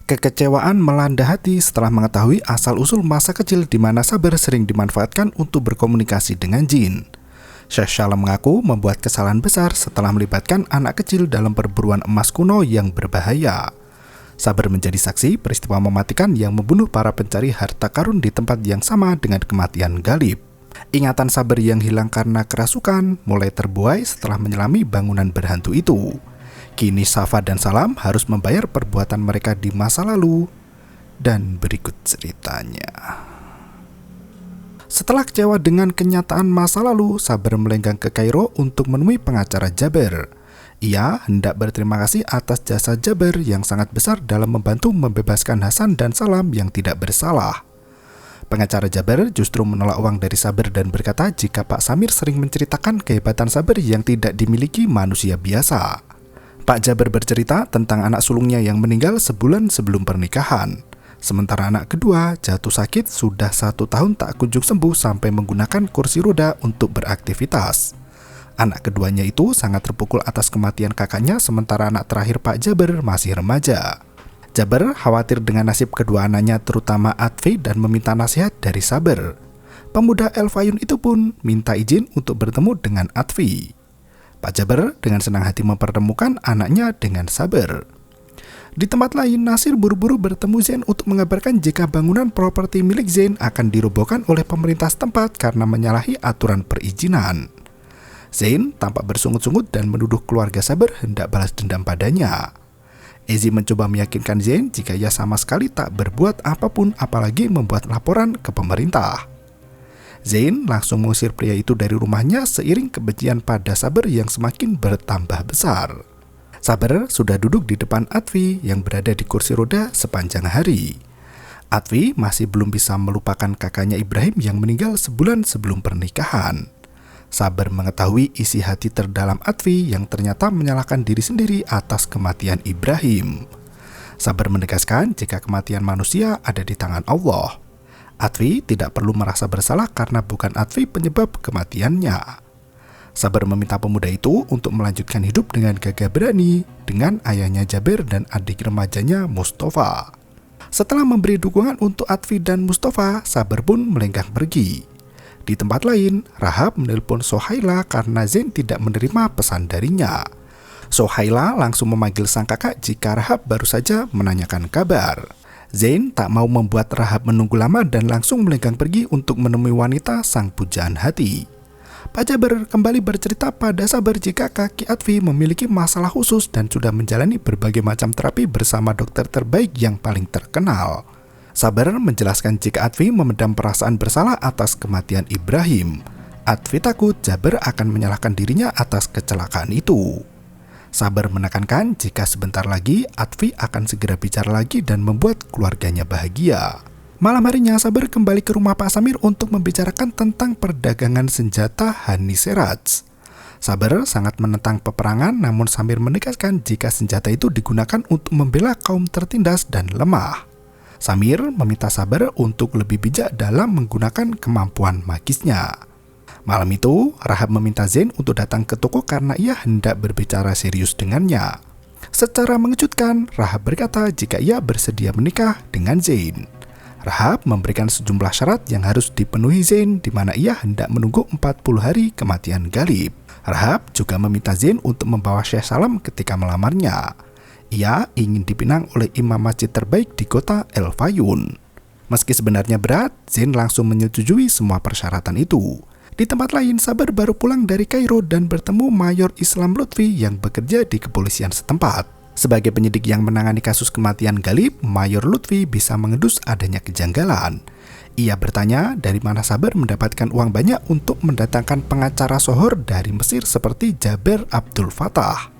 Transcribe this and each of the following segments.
Kekecewaan melanda hati setelah mengetahui asal-usul masa kecil di mana Sabar sering dimanfaatkan untuk berkomunikasi dengan jin. Syekh Shalom mengaku membuat kesalahan besar setelah melibatkan anak kecil dalam perburuan emas kuno yang berbahaya. Sabar menjadi saksi peristiwa mematikan yang membunuh para pencari harta karun di tempat yang sama dengan kematian Galib. Ingatan Sabar yang hilang karena kerasukan mulai terbuai setelah menyelami bangunan berhantu itu. Kini Safa dan Salam harus membayar perbuatan mereka di masa lalu. Dan berikut ceritanya. Setelah kecewa dengan kenyataan masa lalu, Sabar melenggang ke Kairo untuk menemui pengacara Jaber. Ia hendak berterima kasih atas jasa Jaber yang sangat besar dalam membantu membebaskan Hasan dan Salam yang tidak bersalah. Pengacara Jaber justru menolak uang dari Sabar dan berkata jika Pak Samir sering menceritakan kehebatan Sabar yang tidak dimiliki manusia biasa. Pak Jaber bercerita tentang anak sulungnya yang meninggal sebulan sebelum pernikahan. Sementara anak kedua jatuh sakit sudah 1 tahun tak kunjung sembuh sampai menggunakan kursi roda untuk beraktivitas. Anak keduanya itu sangat terpukul atas kematian kakaknya sementara anak terakhir Pak Jaber masih remaja. Jaber khawatir dengan nasib kedua anaknya terutama Atfi dan meminta nasihat dari Sabar. Pemuda El Fayun itu pun minta izin untuk bertemu dengan Atfi. Pak Jaber dengan senang hati mempertemukan anaknya dengan Sabar. Di tempat lain, Nasir buru-buru bertemu Zain untuk mengabarkan jika bangunan properti milik Zain akan dirobohkan oleh pemerintah setempat karena menyalahi aturan perizinan. Zain tampak bersungut-sungut dan menuduh keluarga Sabar hendak balas dendam padanya. Ezi mencoba meyakinkan Zain jika ia sama sekali tak berbuat apapun apalagi membuat laporan ke pemerintah. Zain langsung mengusir pria itu dari rumahnya seiring kebencian pada Sabar yang semakin bertambah besar. Sabar sudah duduk di depan Atfi yang berada di kursi roda sepanjang hari. Atfi masih belum bisa melupakan kakaknya Ibrahim yang meninggal sebulan sebelum pernikahan. Sabar mengetahui isi hati terdalam Atfi yang ternyata menyalahkan diri sendiri atas kematian Ibrahim. Sabar menegaskan jika kematian manusia ada di tangan Allah. Atfi tidak perlu merasa bersalah karena bukan Atfi penyebab kematiannya. Sabar meminta pemuda itu untuk melanjutkan hidup dengan gagah berani dengan ayahnya Jaber dan adik remajanya Mustafa. Setelah memberi dukungan untuk Atfi dan Mustafa, Sabar pun melenggang pergi. Di tempat lain, Rahab menelpon Sohaila karena Zain tidak menerima pesan darinya. Sohaila langsung memanggil sang kakak jika Rahab baru saja menanyakan kabar. Zain tak mau membuat Rahab menunggu lama dan langsung melenggang pergi untuk menemui wanita sang pujaan hati. Pak Jaber kembali bercerita pada Sabar jika kaki Atfi memiliki masalah khusus dan sudah menjalani berbagai macam terapi bersama dokter terbaik yang paling terkenal. Sabar menjelaskan jika Atfi memendam perasaan bersalah atas kematian Ibrahim. Atfi takut Jaber akan menyalahkan dirinya atas kecelakaan itu. Sabar menekankan jika sebentar lagi Atfi akan segera bicara lagi dan membuat keluarganya bahagia. Malam harinya Sabar kembali ke rumah Pak Samir untuk membicarakan tentang perdagangan senjata Hani Seraj. Sabar sangat menentang peperangan namun Samir menegaskan jika senjata itu digunakan untuk membela kaum tertindas dan lemah. Samir meminta Sabar untuk lebih bijak dalam menggunakan kemampuan magisnya. Malam itu, Rahab meminta Zain untuk datang ke toko karena ia hendak berbicara serius dengannya. Secara mengejutkan, Rahab berkata jika ia bersedia menikah dengan Zain. Rahab memberikan sejumlah syarat yang harus dipenuhi Zain di mana ia hendak menunggu 40 hari kematian Galib. Rahab juga meminta Zain untuk membawa Syekh Salam ketika melamarnya. Ia ingin dipinang oleh imam masjid terbaik di kota El Fayun. Meski sebenarnya berat, Zain langsung menyetujui semua persyaratan itu. Di tempat lain, Sabar baru pulang dari Kairo dan bertemu Mayor Islam Lutfi yang bekerja di kepolisian setempat. Sebagai penyidik yang menangani kasus kematian Galib, Mayor Lutfi bisa mengendus adanya kejanggalan. Ia bertanya dari mana Sabar mendapatkan uang banyak untuk mendatangkan pengacara sohor dari Mesir seperti Jaber Abdul Fattah.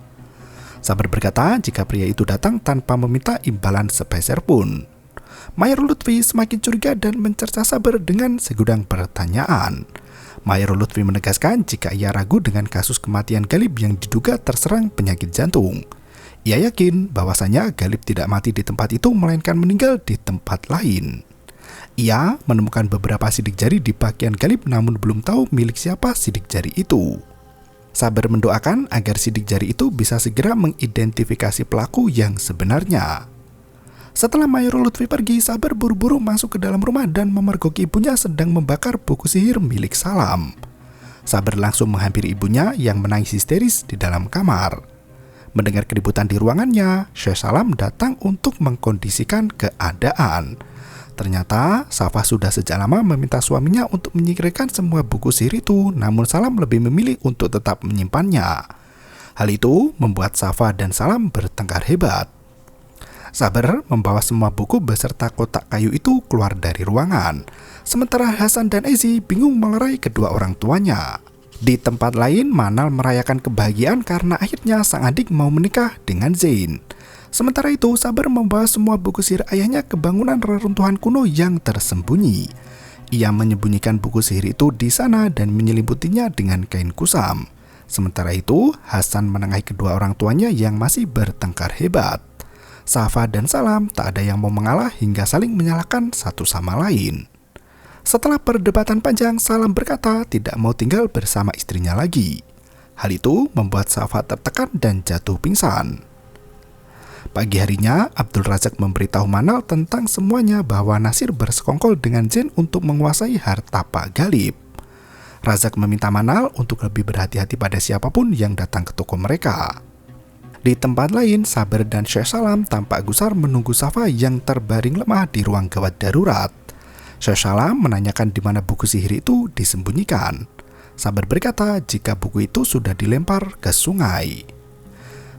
Sabar berkata jika pria itu datang tanpa meminta imbalan sepeser pun. Mayor Lutfi semakin curiga dan mencerca Sabar dengan segudang pertanyaan. Mayor Lutfi menegaskan jika ia ragu dengan kasus kematian Galib yang diduga terserang penyakit jantung. Ia yakin bahwasanya Galib tidak mati di tempat itu melainkan meninggal di tempat lain. Ia menemukan beberapa sidik jari di pakaian Galib namun belum tahu milik siapa sidik jari itu. Sabar mendoakan agar sidik jari itu bisa segera mengidentifikasi pelaku yang sebenarnya. Setelah Mayor Lutfi pergi, Sabar buru-buru masuk ke dalam rumah dan memergoki ibunya sedang membakar buku sihir milik Salam. Sabar langsung menghampiri ibunya yang menangis histeris di dalam kamar. Mendengar keributan di ruangannya, Syekh Salam datang untuk mengkondisikan keadaan. Ternyata Safa sudah sejak lama meminta suaminya untuk menyingkirkan semua buku sihir itu, namun Salam lebih memilih untuk tetap menyimpannya. Hal itu membuat Safa dan Salam bertengkar hebat. Sabar membawa semua buku beserta kotak kayu itu keluar dari ruangan, sementara Hasan dan Ezi bingung melerai kedua orang tuanya. Di tempat lain, Manal merayakan kebahagiaan karena akhirnya sang adik mau menikah dengan Zain. Sementara itu, Sabar membawa semua buku sihir ayahnya ke bangunan reruntuhan kuno yang tersembunyi. Ia menyembunyikan buku sihir itu di sana dan menyelimutinya dengan kain kusam. Sementara itu, Hasan menengahi kedua orang tuanya yang masih bertengkar hebat. Safa dan Salam tak ada yang mau mengalah hingga saling menyalahkan satu sama lain. Setelah perdebatan panjang, Salam berkata tidak mau tinggal bersama istrinya lagi. Hal itu membuat Safa tertekan dan jatuh pingsan. Pagi harinya, Abdul Razak memberitahu Manal tentang semuanya bahwa Nasir bersekongkol dengan Zain untuk menguasai harta Pak Galib. Razak meminta Manal untuk lebih berhati-hati pada siapapun yang datang ke toko mereka. Di tempat lain, Sabar dan Syekh Salam tampak gusar menunggu Safa yang terbaring lemah di ruang gawat darurat. Syekh Salam menanyakan di mana buku sihir itu disembunyikan. Sabar berkata jika buku itu sudah dilempar ke sungai.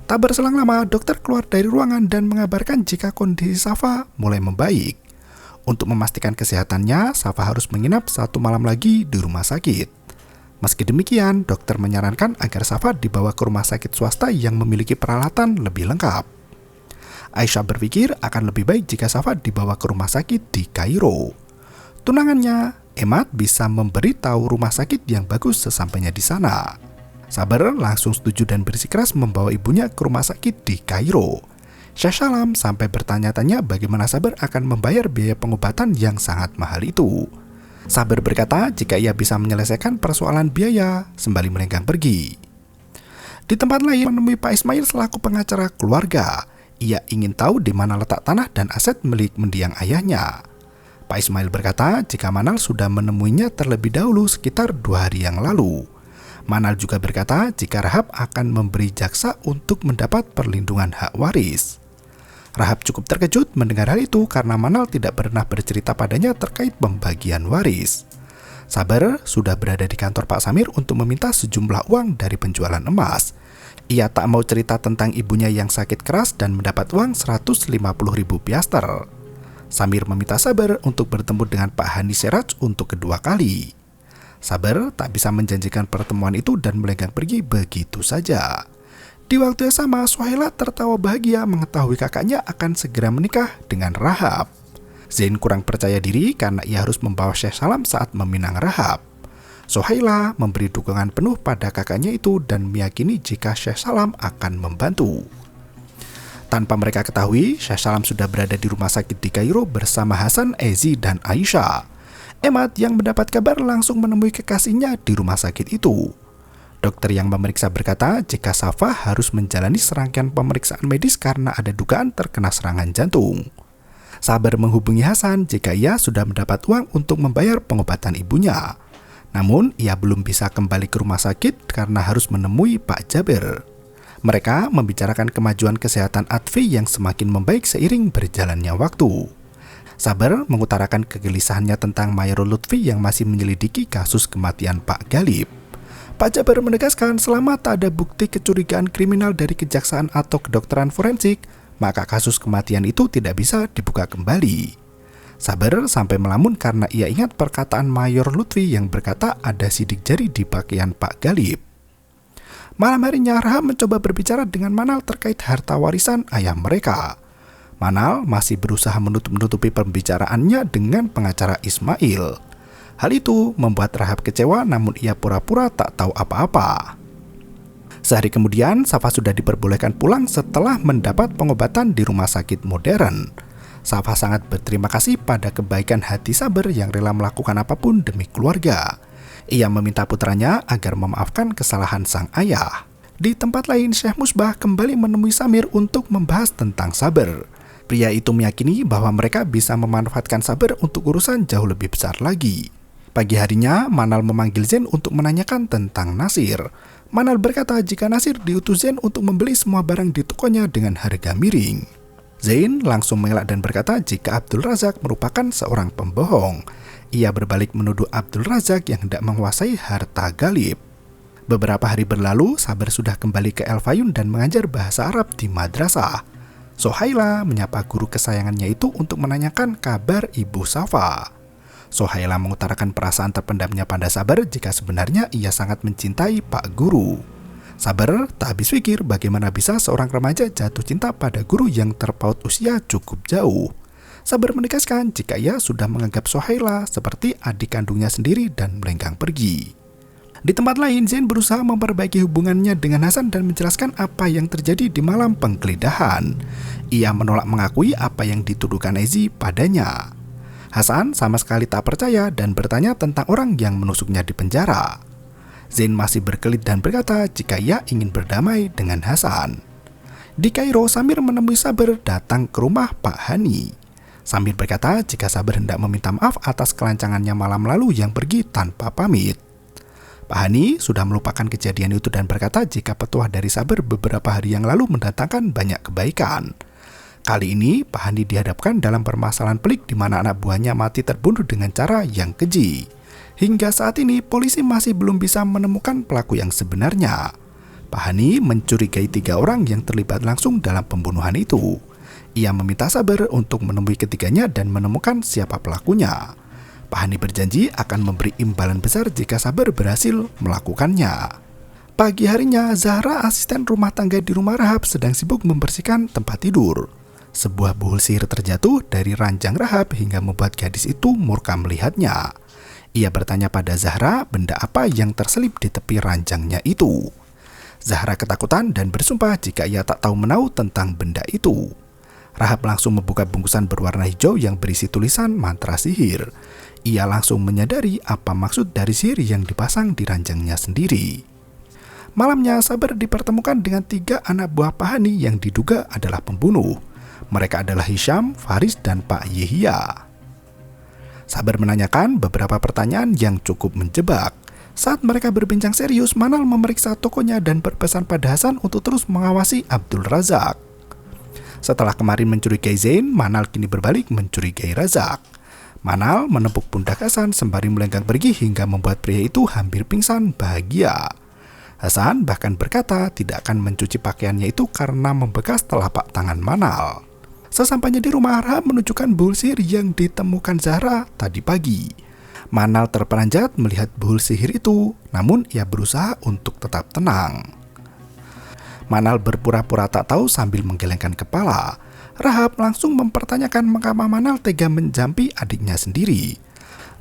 Tak berselang lama, dokter keluar dari ruangan dan mengabarkan jika kondisi Safa mulai membaik. Untuk memastikan kesehatannya, Safa harus menginap 1 malam lagi di rumah sakit. Meski demikian, dokter menyarankan agar Safa dibawa ke rumah sakit swasta yang memiliki peralatan lebih lengkap. Aisyah berpikir akan lebih baik jika Safa dibawa ke rumah sakit di Kairo. Tunangannya, Emad, bisa memberitahu rumah sakit yang bagus sesampainya di sana. Sabar langsung setuju dan bersikeras membawa ibunya ke rumah sakit di Kairo. Syekh Salam sampai bertanya-tanya bagaimana Sabar akan membayar biaya pengobatan yang sangat mahal itu. Sabar berkata jika ia bisa menyelesaikan persoalan biaya sembari melenggang pergi. Di tempat lain, menemui Pak Ismail selaku pengacara keluarga. Ia ingin tahu di mana letak tanah dan aset milik mendiang ayahnya. Pak Ismail berkata jika Manal sudah menemuinya terlebih dahulu sekitar 2 hari yang lalu. Manal juga berkata jika Rahab akan memberi jaksa untuk mendapat perlindungan hak waris. Rahab cukup terkejut mendengar hal itu karena Manal tidak pernah bercerita padanya terkait pembagian waris. Sabar sudah berada di kantor Pak Samir untuk meminta sejumlah uang dari penjualan emas. Ia tak mau cerita tentang ibunya yang sakit keras dan mendapat uang 150.000 piaster. Samir meminta Sabar untuk bertemu dengan Pak Hani Seraj untuk kedua kali. Sabar tak bisa menjanjikan pertemuan itu dan melenggang pergi begitu saja. Di waktu yang sama, Suhaila tertawa bahagia mengetahui kakaknya akan segera menikah dengan Rahab. Zain kurang percaya diri karena ia harus membawa Syekh Salam saat meminang Rahab. Suhaila memberi dukungan penuh pada kakaknya itu dan meyakini jika Syekh Salam akan membantu. Tanpa mereka ketahui, Syekh Salam sudah berada di rumah sakit di Kairo bersama Hasan, Ezi, dan Aisyah. Emad yang mendapat kabar langsung menemui kekasihnya di rumah sakit itu. Dokter yang memeriksa berkata jika Safa harus menjalani serangkaian pemeriksaan medis karena ada dugaan terkena serangan jantung. Sabar menghubungi Hasan jika ia sudah mendapat uang untuk membayar pengobatan ibunya. Namun, ia belum bisa kembali ke rumah sakit karena harus menemui Pak Jaber. Mereka membicarakan kemajuan kesehatan Atfi yang semakin membaik seiring berjalannya waktu. Sabar mengutarakan kegelisahannya tentang Mayor Lutfi yang masih menyelidiki kasus kematian Pak Galib. Pak Jaber menegaskan selama tak ada bukti kecurigaan kriminal dari kejaksaan atau kedokteran forensik, maka kasus kematian itu tidak bisa dibuka kembali. Sabar sampai melamun karena ia ingat perkataan Mayor Lutfi yang berkata ada sidik jari di pakaian Pak Galib. Malam harinya, Rahab mencoba berbicara dengan Manal terkait harta warisan ayah mereka. Manal masih berusaha menutupi pembicaraannya dengan pengacara Ismail. Hal itu membuat Rahab kecewa, namun ia pura-pura tak tahu apa-apa. Sehari kemudian, Safa sudah diperbolehkan pulang setelah mendapat pengobatan di rumah sakit modern. Safa sangat berterima kasih pada kebaikan hati Sabar yang rela melakukan apapun demi keluarga. Ia meminta putranya agar memaafkan kesalahan sang ayah. Di tempat lain, Syekh Musbah kembali menemui Samir untuk membahas tentang Sabar. Pria itu meyakini bahwa mereka bisa memanfaatkan Saber untuk urusan jauh lebih besar lagi. Pagi harinya, Manal memanggil Zain untuk menanyakan tentang Nasir. Manal berkata jika Nasir diutus Zain untuk membeli semua barang di tokonya dengan harga miring. Zain langsung mengelak dan berkata jika Abdul Razak merupakan seorang pembohong. Ia berbalik menuduh Abdul Razak yang hendak menguasai harta Galib. Beberapa hari berlalu, Saber sudah kembali ke El Fayum dan mengajar bahasa Arab di madrasah. Sohaila menyapa guru kesayangannya itu untuk menanyakan kabar Ibu Safa. Sohaila mengutarakan perasaan terpendamnya pada Saber jika sebenarnya ia sangat mencintai Pak Guru. Saber tak habis pikir bagaimana bisa seorang remaja jatuh cinta pada guru yang terpaut usia cukup jauh. Saber menegaskan jika ia sudah menganggap Sohaila seperti adik kandungnya sendiri dan melenggang pergi. Di tempat lain, Zain berusaha memperbaiki hubungannya dengan Hasan dan menjelaskan apa yang terjadi di malam penggeledahan. Ia menolak mengakui apa yang dituduhkan Ezi padanya. Hasan sama sekali tak percaya dan bertanya tentang orang yang menusuknya di penjara. Zain masih berkelit dan berkata jika ia ingin berdamai dengan Hasan. Di Kairo, Samir menemui Saber datang ke rumah Pak Hani. Samir berkata jika Saber hendak meminta maaf atas kelancangannya malam lalu yang pergi tanpa pamit. Pak Hani sudah melupakan kejadian itu dan berkata jika petuah dari Saber beberapa hari yang lalu mendatangkan banyak kebaikan. Kali ini Pak Hani dihadapkan dalam permasalahan pelik di mana anak buahnya mati terbunuh dengan cara yang keji. Hingga saat ini polisi masih belum bisa menemukan pelaku yang sebenarnya. Pak Hani mencurigai 3 orang yang terlibat langsung dalam pembunuhan itu. Ia meminta Saber untuk menemui ketiganya dan menemukan siapa pelakunya. Pak Hani berjanji akan memberi imbalan besar jika Saber berhasil melakukannya. Pagi harinya, Zahra, asisten rumah tangga di rumah Rahab, sedang sibuk membersihkan tempat tidur. Sebuah buhul sihir terjatuh dari ranjang Rahab hingga membuat gadis itu murka melihatnya. Ia bertanya pada Zahra benda apa yang terselip di tepi ranjangnya itu. Zahra ketakutan dan bersumpah jika ia tak tahu menahu tentang benda itu. Rahab langsung membuka bungkusan berwarna hijau yang berisi tulisan mantra sihir. Ia langsung menyadari apa maksud dari sihir yang dipasang di ranjangnya sendiri. Malamnya, Saber dipertemukan dengan 3 anak buah Pak Hani yang diduga adalah pembunuh. Mereka adalah Hisham, Faris, dan Pak Yehya. Saber menanyakan beberapa pertanyaan yang cukup menjebak. Saat mereka berbincang serius, Manal memeriksa tokonya dan berpesan pada Hasan untuk terus mengawasi Abdul Razak. Setelah kemarin mencurigai Zain, Manal kini berbalik mencurigai Razak. Manal menepuk pundak Hasan sembari melenggang pergi hingga membuat pria itu hampir pingsan bahagia. Hasan bahkan berkata tidak akan mencuci pakaiannya itu karena membekas telapak tangan Manal. Sesampainya di rumah, Rahab menunjukkan buhul sihir yang ditemukan Zahra tadi pagi. Manal terperanjat melihat buhul sihir itu, namun ia berusaha untuk tetap tenang. Manal berpura-pura tak tahu sambil menggelengkan kepala. Rahab langsung mempertanyakan mengapa Manal tega menjampi adiknya sendiri.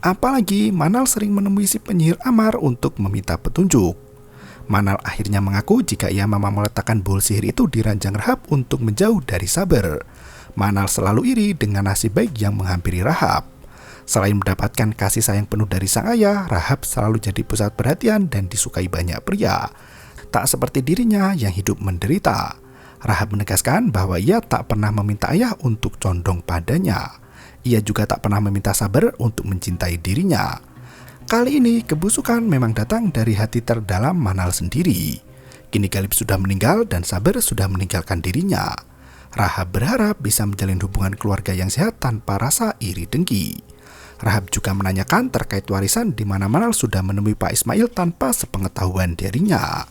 Apalagi Manal sering menemui si penyihir Amar untuk meminta petunjuk. Manal akhirnya mengaku jika ia memang meletakkan buhul sihir itu di ranjang Rahab untuk menjauh dari Saber. Manal selalu iri dengan nasib baik yang menghampiri Rahab. Selain mendapatkan kasih sayang penuh dari sang ayah, Rahab selalu jadi pusat perhatian dan disukai banyak pria. Tak seperti dirinya yang hidup menderita. Rahab menegaskan bahwa ia tak pernah meminta ayah untuk condong padanya. Ia juga tak pernah meminta Saber untuk mencintai dirinya. Kali ini kebusukan memang datang dari hati terdalam Manal sendiri. Kini Galib sudah meninggal dan Saber sudah meninggalkan dirinya. Rahab berharap bisa menjalin hubungan keluarga yang sehat tanpa rasa iri dengki. Rahab juga menanyakan terkait warisan di mana Manal sudah menemui Pak Ismail tanpa sepengetahuan dirinya.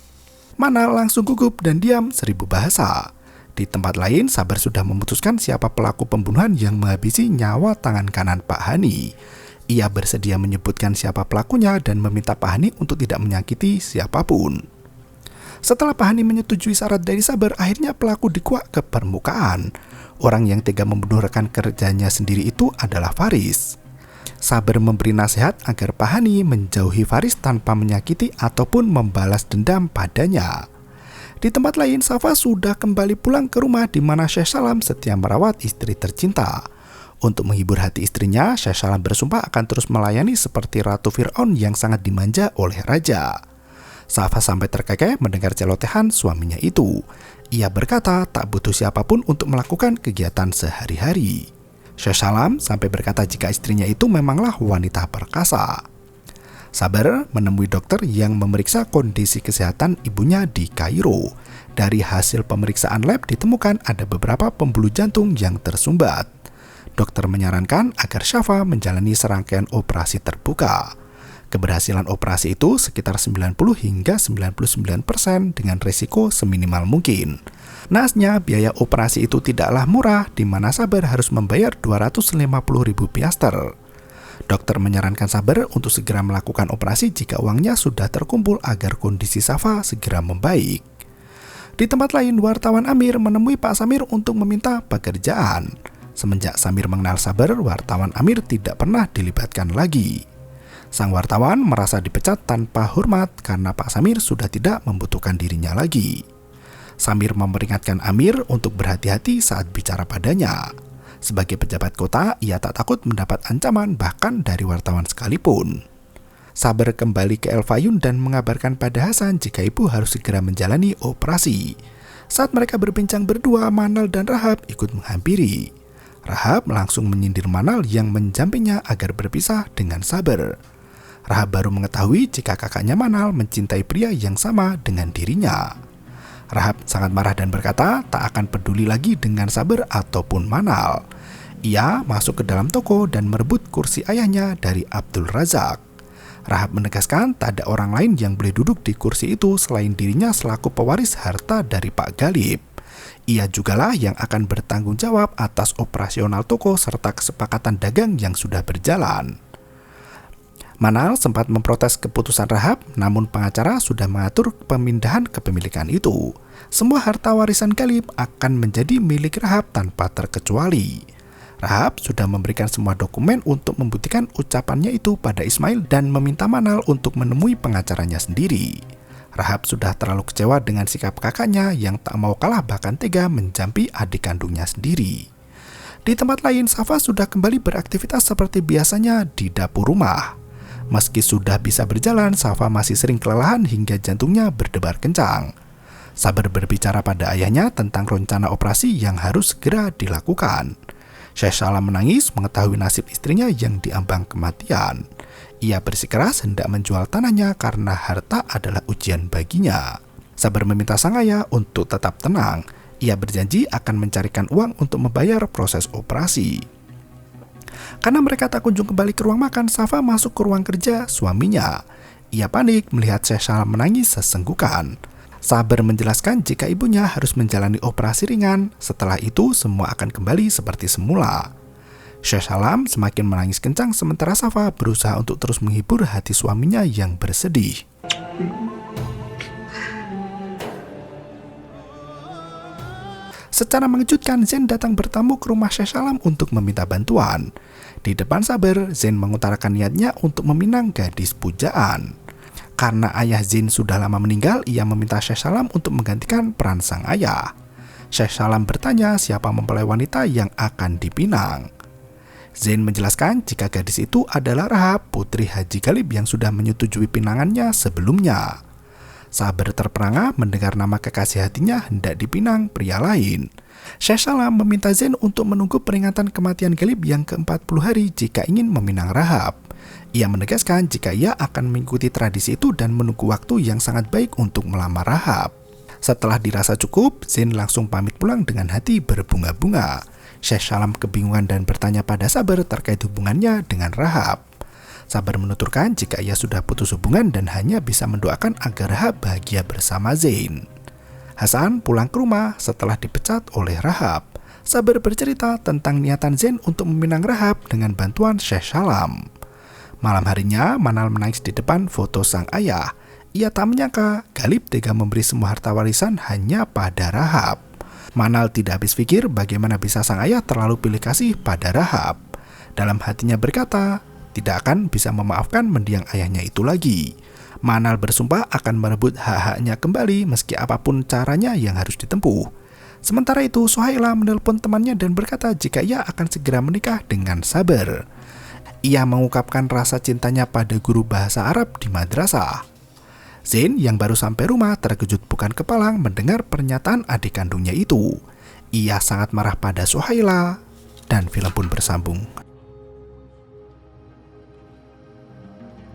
Manal langsung gugup dan diam 1000 bahasa. Di tempat lain, Saber sudah memutuskan siapa pelaku pembunuhan yang menghabisi nyawa tangan kanan Pak Hani. Ia bersedia menyebutkan siapa pelakunya dan meminta Pak Hani untuk tidak menyakiti siapapun. Setelah Pak Hani menyetujui syarat dari Saber, akhirnya pelaku dikuak ke permukaan. Orang yang tega membunuh rekan kerjanya sendiri itu adalah Faris. Saber memberi nasihat agar Pak Hani menjauhi Faris tanpa menyakiti ataupun membalas dendam padanya. Di tempat lain, Safa sudah kembali pulang ke rumah di mana Syekh Salam setia merawat istri tercinta. Untuk menghibur hati istrinya, Syekh Salam bersumpah akan terus melayani seperti Ratu Fir'aun yang sangat dimanja oleh raja. Safa sampai terkekeh mendengar celotehan suaminya itu. Ia berkata tak butuh siapapun untuk melakukan kegiatan sehari-hari. Syekh Salam sampai berkata jika istrinya itu memanglah wanita perkasa. Saber menemui dokter yang memeriksa kondisi kesehatan ibunya di Kairo. Dari hasil pemeriksaan lab ditemukan ada beberapa pembuluh jantung yang tersumbat. Dokter menyarankan agar Syafa menjalani serangkaian operasi terbuka. Keberhasilan operasi itu sekitar 90 hingga 99% dengan risiko seminimal mungkin. Naasnya, biaya operasi itu tidaklah murah, di mana Saber harus membayar 250.000 piaster. Dokter menyarankan Saber untuk segera melakukan operasi jika uangnya sudah terkumpul agar kondisi Safa segera membaik. Di tempat lain, wartawan Amir menemui Pak Samir untuk meminta pekerjaan. Semenjak Samir mengenal Saber, wartawan Amir tidak pernah dilibatkan lagi. Sang wartawan merasa dipecat tanpa hormat karena Pak Samir sudah tidak membutuhkan dirinya lagi. Samir memperingatkan Amir untuk berhati-hati saat bicara padanya. Sebagai pejabat kota, ia tak takut mendapat ancaman bahkan dari wartawan sekalipun. Saber kembali ke El Fayum dan mengabarkan pada Hasan jika ibu harus segera menjalani operasi. Saat mereka berbincang berdua, Manal dan Rahab ikut menghampiri. Rahab langsung menyindir Manal yang menjampingnya agar berpisah dengan Saber. Rahab baru mengetahui jika kakaknya Manal mencintai pria yang sama dengan dirinya. Rahab sangat marah dan berkata tak akan peduli lagi dengan Saber ataupun Manal. Ia masuk ke dalam toko dan merebut kursi ayahnya dari Abdul Razak. Rahab menegaskan tak ada orang lain yang boleh duduk di kursi itu selain dirinya selaku pewaris harta dari Pak Galib. Ia jugalah yang akan bertanggung jawab atas operasional toko serta kesepakatan dagang yang sudah berjalan. Manal sempat memprotes keputusan Rahab, namun pengacara sudah mengatur pemindahan kepemilikan itu. Semua harta warisan Galib akan menjadi milik Rahab tanpa terkecuali. Rahab sudah memberikan semua dokumen untuk membuktikan ucapannya itu pada Ismail dan meminta Manal untuk menemui pengacaranya sendiri. Rahab sudah terlalu kecewa dengan sikap kakaknya yang tak mau kalah bahkan tega menjampi adik kandungnya sendiri. Di tempat lain, Safa sudah kembali beraktivitas seperti biasanya di dapur rumah. Meski sudah bisa berjalan, Safa masih sering kelelahan hingga jantungnya berdebar kencang. Saber berbicara pada ayahnya tentang rencana operasi yang harus segera dilakukan. Syekh Salam menangis mengetahui nasib istrinya yang diambang kematian. Ia bersikeras hendak menjual tanahnya karena harta adalah ujian baginya. Saber meminta sang ayah untuk tetap tenang. Ia berjanji akan mencarikan uang untuk membayar proses operasi. Karena mereka tak kunjung kembali ke ruang makan, Safa masuk ke ruang kerja suaminya. Ia panik melihat Syekh Salam menangis sesenggukan. Saber menjelaskan jika ibunya harus menjalani operasi ringan. Setelah itu semua akan kembali seperti semula. Syekh Salam semakin menangis kencang sementara Safa berusaha untuk terus menghibur hati suaminya yang bersedih. Secara mengejutkan, Zain datang bertamu ke rumah Syekh Salam untuk meminta bantuan. Di depan Saber, Zain mengutarakan niatnya untuk meminang gadis pujaan. Karena ayah Zain sudah lama meninggal, ia meminta Syekh Salam untuk menggantikan peran sang ayah. Syekh Salam bertanya siapa mempelai wanita yang akan dipinang. Zain menjelaskan jika gadis itu adalah Rahab, putri Haji Galib yang sudah menyetujui pinangannya sebelumnya. Saber terperangah mendengar nama kekasih hatinya hendak dipinang pria lain. Syekh Salam meminta Zain untuk menunggu peringatan kematian Galib yang ke-40 hari jika ingin meminang Rahab. Ia menegaskan jika ia akan mengikuti tradisi itu dan menunggu waktu yang sangat baik untuk melamar Rahab. Setelah dirasa cukup, Zain langsung pamit pulang dengan hati berbunga-bunga. Syekh Salam kebingungan dan bertanya pada Saber terkait hubungannya dengan Rahab. Saber menuturkan jika ia sudah putus hubungan dan hanya bisa mendoakan agar Rahab bahagia bersama Zain. Hasan pulang ke rumah setelah dipecat oleh Rahab. Saber bercerita tentang niatan Zain untuk meminang Rahab dengan bantuan Syekh Salam. Malam harinya, Manal menangis di depan foto sang ayah. Ia tak menyangka Galib tega memberi semua harta warisan hanya pada Rahab. Manal tidak habis pikir bagaimana bisa sang ayah terlalu pilih kasih pada Rahab. Dalam hatinya berkata, tidak akan bisa memaafkan mendiang ayahnya itu lagi. Manal bersumpah akan merebut hak-haknya kembali meski apapun caranya yang harus ditempuh. Sementara itu, Suhaila menelpon temannya dan berkata jika ia akan segera menikah dengan Saber. Ia mengungkapkan rasa cintanya pada guru bahasa Arab di madrasah. Zain yang baru sampai rumah terkejut bukan kepalang mendengar pernyataan adik kandungnya itu. Ia sangat marah pada Suhaila dan film pun bersambung.